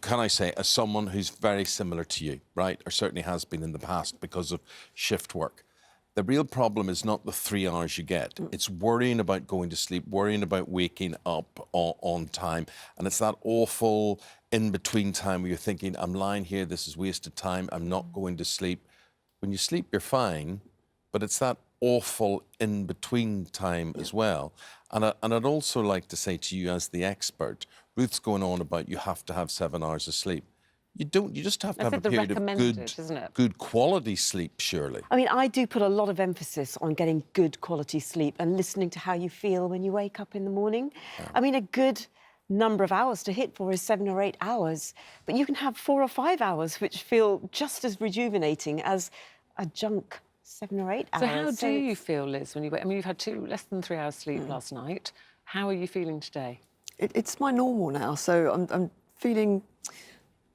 Can I say, as someone who's very similar to you, right, or certainly has been in the past because of shift work, the real problem is not the 3 hours you get. It's worrying about going to sleep, worrying about waking up on time. And it's that awful in-between time where you're thinking, I'm lying here, this is wasted time, I'm not going to sleep. When you sleep, you're fine, but it's that awful in-between time as well. And I'd also like to say to you as the expert, Ruth's going on about you have to have 7 hours of sleep. You don't, you just have to have a period of good quality sleep, surely. I mean, I do put a lot of emphasis on getting good quality sleep and listening to how you feel when you wake up in the morning. Yeah. I mean, a good number of hours to hit for is 7 or 8 hours, but you can have 4 or 5 hours which feel just as rejuvenating as a junk 7 or 8 hours. So how do you feel, Liz, when you wake? I mean, you've had less than 3 hours sleep last night. How are you feeling today? It's my normal now, so I'm feeling a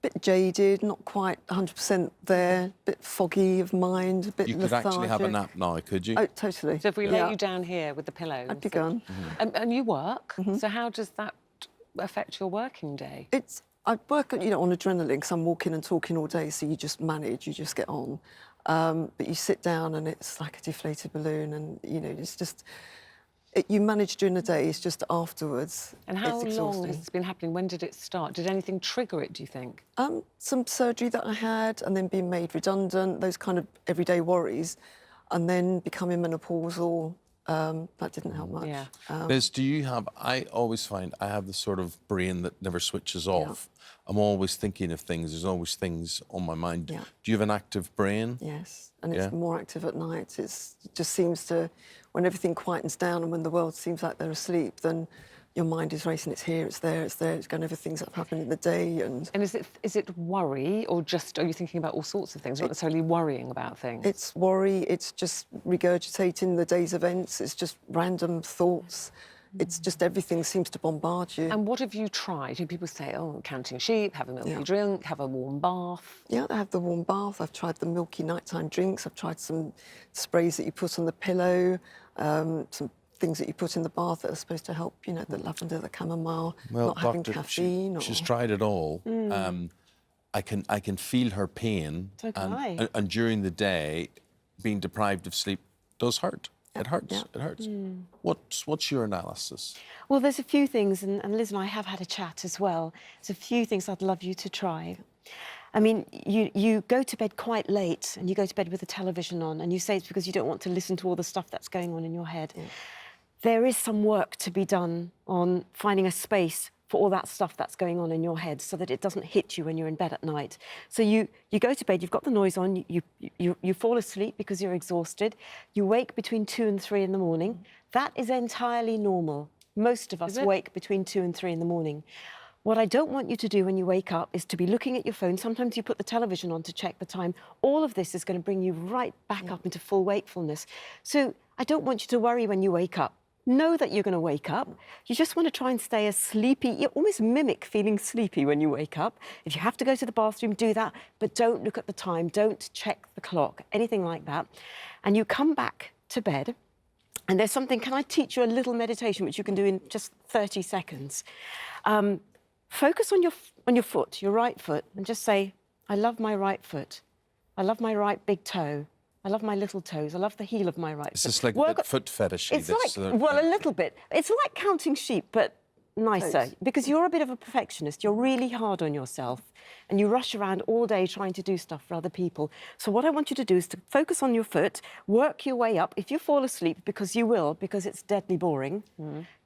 bit jaded, not quite 100% there, a bit foggy of mind, a bit lethargic. You could actually have a nap now, could you? Oh, totally. So if we lay you down here with the pillow... I'd be gone. And you work, so how does that affect your working day? I work, on adrenaline because I'm walking and talking all day, so you just manage, you just get on. But you sit down and it's like a deflated balloon and, it's just... you manage during the day, it's just afterwards. And how long has this been happening? When did it start? Did anything trigger it, do you think? Some surgery that I had and then being made redundant, those kind of everyday worries, and then becoming menopausal. That didn't help much. Yeah. Liz, do you have... I always find I have the sort of brain that never switches off. Yeah. I'm always thinking of things. There's always things on my mind. Yeah. Do you have an active brain? Yes, and it's more active at night. It just seems to... When everything quietens down and when the world seems like they're asleep, then your mind is racing. It's here, it's there, it's there. It's going over things that have happened in the day. And is it worry, or just are you thinking about all sorts of things, not necessarily worrying about things? It's worry. It's just regurgitating the day's events. It's just random thoughts. It's just everything seems to bombard you. And what have you tried? People say, oh, counting sheep, have a milky drink, have a warm bath. Yeah, I have the warm bath. I've tried the milky nighttime drinks. I've tried some sprays that you put on the pillow, some things that you put in the bath that are supposed to help, the lavender, the chamomile, not having caffeine. She's tried it all. I can feel her pain. So can I. And during the day, being deprived of sleep does hurt. It hurts. Yeah. It hurts. What's your analysis? Well, there's a few things, and Liz and I have had a chat as well. There's a few things I'd love you to try. I mean, you go to bed quite late, and you go to bed with the television on, and you say it's because you don't want to listen to all the stuff that's going on in your head. Yeah. There is some work to be done on finding a space for all that stuff that's going on in your head so that it doesn't hit you when you're in bed at night. So you go to bed, you've got the noise on, you fall asleep because you're exhausted, you wake between 2 and 3 in the morning. That is entirely normal. Most of us wake between 2 and 3 in the morning. What I don't want you to do when you wake up is to be looking at your phone. Sometimes you put the television on to check the time. All of this is going to bring you right back up into full wakefulness. So I don't want you to worry when you wake up. Know that you're going to wake up. You just want to try and stay as sleepy. You almost mimic feeling sleepy when you wake up. If you have to go to the bathroom, do that, but don't look at the time. Don't check the clock, anything like that. And you come back to bed, and there's something... Can I teach you a little meditation, which you can do in just 30 seconds? Focus on your foot, your right foot, and just say, I love my right foot. I love my right big toe. I love my little toes. I love the heel of my right foot. Is this like a bit foot fetishy? It's well, a little bit. It's like counting sheep, but nicer, because you're a bit of a perfectionist. You're really hard on yourself, and you rush around all day trying to do stuff for other people. So what I want you to do is to focus on your foot, work your way up. If you fall asleep, because you will, because it's deadly boring,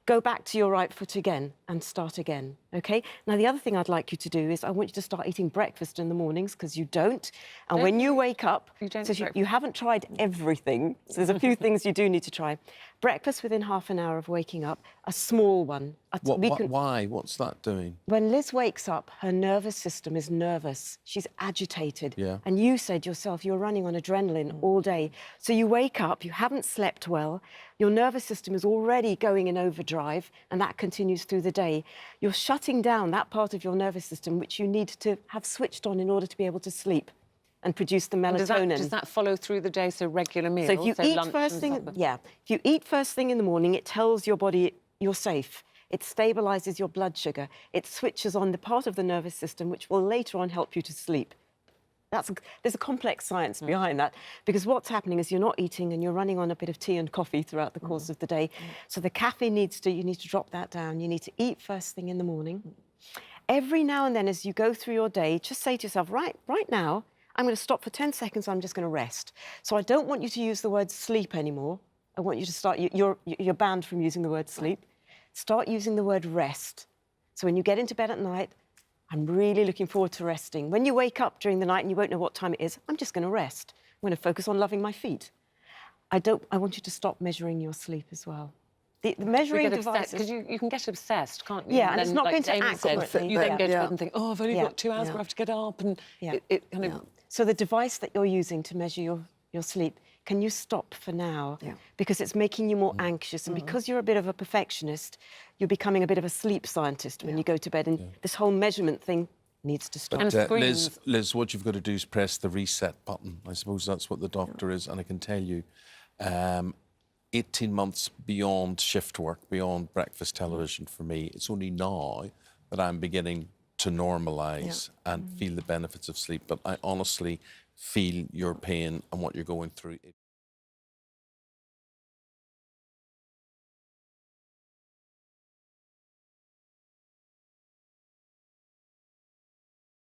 go back to your right foot again and start again, OK? Now, the other thing I'd like you to do is I want you to start eating breakfast in the mornings, because you don't. And when you wake up... You haven't tried everything, so there's a few things you do need to try. Breakfast within half an hour of waking up, a small one. Why? What's that doing? When Liz wakes up, her nervous system is nervous. She's agitated. Yeah. And you said yourself you're running on adrenaline all day. So you wake up, you haven't slept well, your nervous system is already going in overdrive, and that continues through the day. You're shutting down that part of your nervous system which you need to have switched on in order to be able to sleep and produce the melatonin. Does that follow through the day, so regular meals? So if you eat first thing, if you eat first thing in the morning, it tells your body you're safe. It stabilises your blood sugar. It switches on the part of the nervous system which will later on help you to sleep. There's a complex science behind that, because what's happening is you're not eating and you're running on a bit of tea and coffee throughout the course of the day. So the caffeine you need to drop that down. You need to eat first thing in the morning. Every now and then as you go through your day, just say to yourself, right now, I'm going to stop for 10 seconds, I'm just going to rest. So I don't want you to use the word sleep anymore. I want you to start, you're banned from using the word sleep. Start using the word rest. So when you get into bed at night, I'm really looking forward to resting. When you wake up during the night and you won't know what time it is, I'm just going to rest. I'm going to focus on loving my feet. I want you to stop measuring your sleep as well. The measuring devices... Because you can get obsessed, can't you? Yeah, and it's not going to accurately... You then go to bed and think, oh, I've only got 2 hours where I have to get up, and it kind of... So the device that you're using to measure your sleep, can you stop for now? Yeah. Because it's making you more anxious, and because you're a bit of a perfectionist, you're becoming a bit of a sleep scientist when you go to bed, and this whole measurement thing needs to stop. But, Liz, what you've got to do is press the reset button. I suppose that's what the doctor is, and I can tell you, 18 months beyond shift work, beyond breakfast television for me, it's only now that I'm beginning to normalise and feel the benefits of sleep. But I honestly feel your pain and what you're going through.